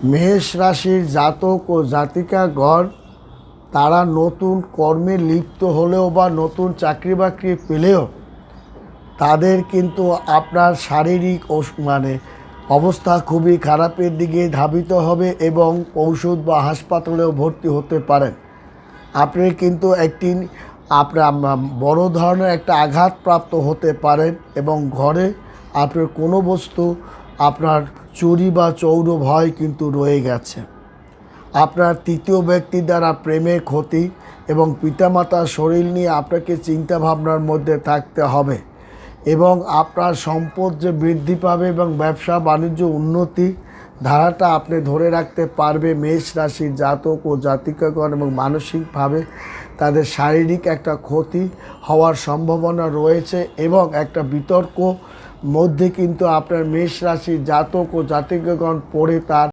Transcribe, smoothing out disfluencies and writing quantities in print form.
মেষ রাশির জাতক ও জাতিকাগণ তারা নতুন কর্মে লিপ্ত হলেও বা নতুন চাকরি বাকরি পেলেও তাদের কিন্তু আপনার শারীরিক অবস্থা খুবই খারাপের দিকে ধাবিত হবে এবং ঔষধ বা হাসপাতালেও ভর্তি হতে পারেন। আপনি কিন্তু আপনার বড় ধরনের একটা আঘাতপ্রাপ্ত হতে পারেন এবং ঘরে আপনার কোনো বস্তু আপনার চুরি বা চৌর ভয় কিন্তু রয়ে গেছে। আপনার তৃতীয় ব্যক্তির দ্বারা প্রেমের ক্ষতি এবং পিতামাতার শরীর নিয়ে আপনাকে চিন্তা ভাবনার মধ্যে থাকতে হবে এবং আপনার সম্পদ যে বৃদ্ধি পাবে এবং ব্যবসা বাণিজ্য উন্নতি ধারাটা আপনি ধরে রাখতে পারবে মেষ রাশির জাতক ও জাতিকাগণ, এবং মানসিকভাবে তাদের শারীরিক একটা ক্ষতি হওয়ার সম্ভাবনা রয়েছে এবং একটা বিতর্ক মধ্যে কিন্তু আপনার মেষ রাশির জাতক ও জাতিকাগণ পড়ে তার